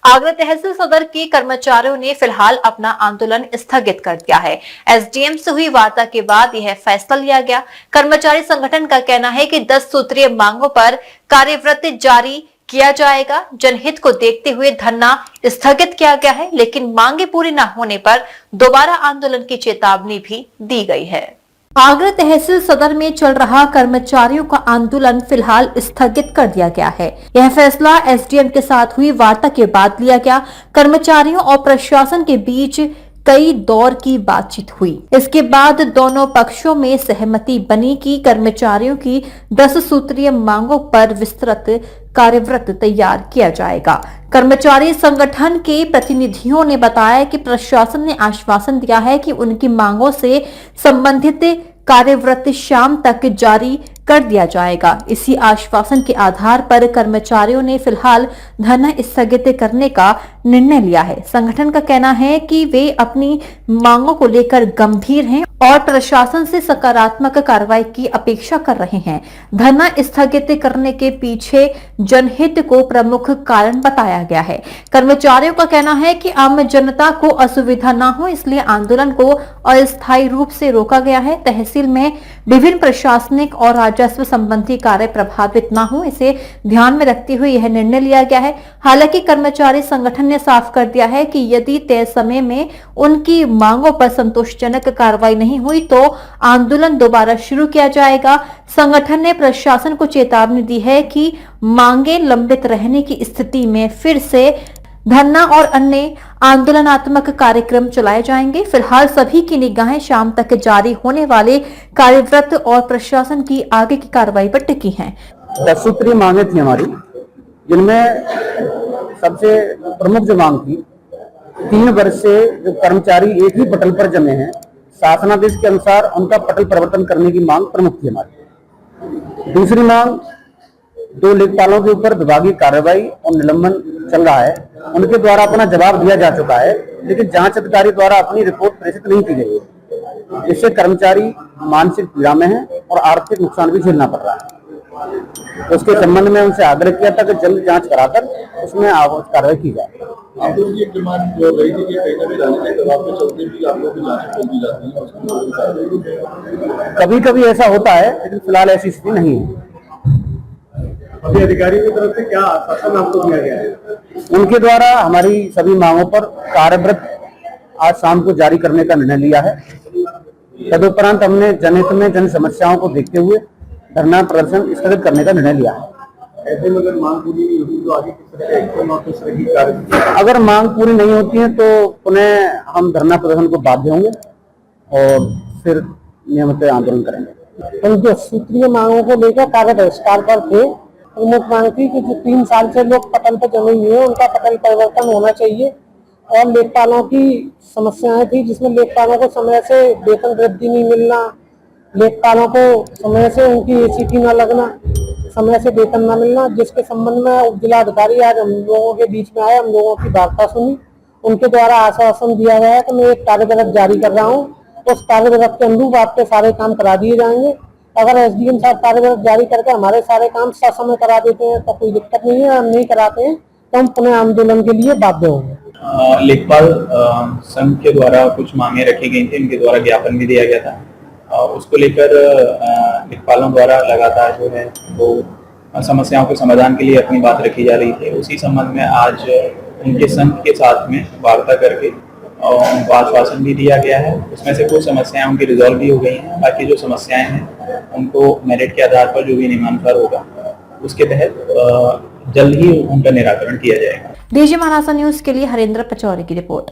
आगरा तहसील सदर के कर्मचारियों ने फिलहाल अपना आंदोलन स्थगित कर दिया है। एसडीएम से हुई वार्ता के बाद यह फैसला लिया गया। कर्मचारी संगठन का कहना है कि 10 सूत्रीय मांगों पर कार्यव्रत जारी किया जाएगा। जनहित को देखते हुए धरना स्थगित किया गया है, लेकिन मांगे पूरी न होने पर दोबारा आंदोलन की चेतावनी भी दी गई है। आगरा तहसील सदर में चल रहा कर्मचारियों का आंदोलन फिलहाल स्थगित कर दिया गया है। यह फैसला एसडीएम के साथ हुई वार्ता के बाद लिया गया। कर्मचारियों और प्रशासन के बीच कई दौर की बातचीत हुई। इसके बाद दोनों पक्षों में सहमति बनी कि कर्मचारियों की 10 सूत्रीय मांगों पर विस्तृत कार्यव्रत तैयार किया जाएगा। कर्मचारी संगठन के प्रतिनिधियों ने बताया कि प्रशासन ने आश्वासन दिया है कि उनकी मांगों से संबंधित कार्यव्रत शाम तक जारी कर दिया जाएगा। इसी आश्वासन के आधार पर कर्मचारियों ने फिलहाल धरना स्थगित करने का निर्णय लिया है। संगठन का कहना है कि वे अपनी मांगों को लेकर गंभीर हैं और प्रशासन से सकारात्मक कार्रवाई की अपेक्षा कर रहे हैं। धरना स्थगित करने के पीछे जनहित को प्रमुख कारण बताया गया है। कर्मचारियों का कहना है कि आम जनता को असुविधा न हो, इसलिए आंदोलन को अस्थायी रूप से रोका गया है। तहसील में विभिन्न प्रशासनिक और राजस्व संबंधी कार्य प्रभावित न हो, इसे ध्यान में रखते हुए यह निर्णय लिया गया है। हालांकि कर्मचारी संगठन ने साफ कर दिया है कि यदि तय समय में उनकी मांगों पर संतोषजनक कार्रवाई नहीं हुई तो आंदोलन दोबारा शुरू किया जाएगा। संगठन ने प्रशासन को चेतावनी दी है कि मांगे लंबित रहने की स्थिति में फिर से धरना और अन्य आंदोलनात्मक कार्यक्रम चलाए जाएंगे। फिलहाल सभी की निगाहें शाम तक जारी होने वाले कार्यव्रत और प्रशासन की आगे की कार्रवाई पर टिकी हैं। 10 सूत्रीय मांगे थी हमारी, जिनमें सबसे प्रमुख जो मांग थी, 3 वर्ष से जो कर्मचारी एक ही पटल पर जमे हैं, शासनादेश के अनुसार उनका पटल परिवर्तन करने की मांग प्रमुख थी हमारी। दूसरी मांग, 2 लेखपालों के ऊपर विभागीय कार्रवाई और निलंबन चल रहा है, उनके द्वारा अपना जवाब दिया जा चुका है, लेकिन जांच अधिकारी द्वारा अपनी रिपोर्ट प्रेषित नहीं की गई है। इससे कर्मचारी मानसिक पीड़ा में है और आर्थिक नुकसान भी झेलना पड़ रहा है। तो उसके संबंध में उनसे आग्रह किया था कि जल्द जांच कराकर उसमें कार्रवाई की जाए। आप लोगों की डिमांड जो रही थी कि कहीं ना कहीं राजनीतिक दबाव में चलते भी आप लोगों की जांच खोल दी जाती है, कभी कभी ऐसा होता है, लेकिन फिलहाल ऐसी स्थिति नहीं है। अभी अधिकारियों की तरफ से क्या आश्वासन आपको दिया गया है? उनके द्वारा हमारी सभी मांगों पर कार्यव्रत आज शाम को जारी करने का निर्णय लिया है। तदुपरांत हमने जनहित में जन समस्याओं को देखते हुए धरना प्रदर्शन स्थगित करने का निर्णय लिया है। ऐसे में अगर मांग पूरी नहीं होती तो आगे किस तरह के एक्शन और किस तरह की कार्य? अगर मांग पूरी नहीं होती है तो पुनः हम धरना प्रदर्शन को बाध्य होंगे और फिर नियमित आंदोलन करेंगे। उन 10 सूत्रीय मांगों को लेकर कार्य बहिष्कार पर थे। प्रमुख मांग थी कि जो 3 साल से लोग पटल पर जमे हुए हैं, उनका पटल परिवर्तन होना चाहिए। और लेखपालों की समस्याएं थी, जिसमें लेखपालों को समय से वेतन वृद्धि नहीं मिलना, लेखपालों को समय से उनकी एसीटी न लगना, समय से वेतन न मिलना, जिसके संबंध में उप जिलाधिकारी आज हम लोगों के बीच में आए, हम लोगों की वार्ता सुनी। उनके द्वारा आश्वासन दिया गया है कि मैं एक कार्यव्रत जारी कर रहा हूँ, उस कार्यव्रत के अनुरूप आपके सारे काम करा दिए जाएंगे। अगर एसडीएम साहब कार्यव्रत जारी करके हमारे सारे काम ससमय करा देते हैं तो कोई दिक्कत नहीं है, हम नहीं कराते हैं तो हम पुनः आंदोलन के लिए बाध्य होंगे। लेखपाल संघ के द्वारा कुछ मांगे रखी गई थी, इनके द्वारा ज्ञापन भी दिया गया था। उसको लेकर लेखपालों द्वारा लगातार जो है वो समस्याओं के समाधान के लिए अपनी बात रखी जा रही थी। उसी संबंध में आज उनके संघ के साथ में वार्ता करके उनको आश्वासन भी दिया गया है। उसमें से कुछ समस्याएं उनकी रिजॉल्व भी हो गई हैं, बाकी जो समस्याएं हैं उनको मेरिट के आधार पर जो भी नियमानुसार होगा उसके तहत जल्द ही उनका निराकरण किया जाएगा। डीजी महाराष्ट्र न्यूज के लिए हरेंद्र पचौरी की रिपोर्ट।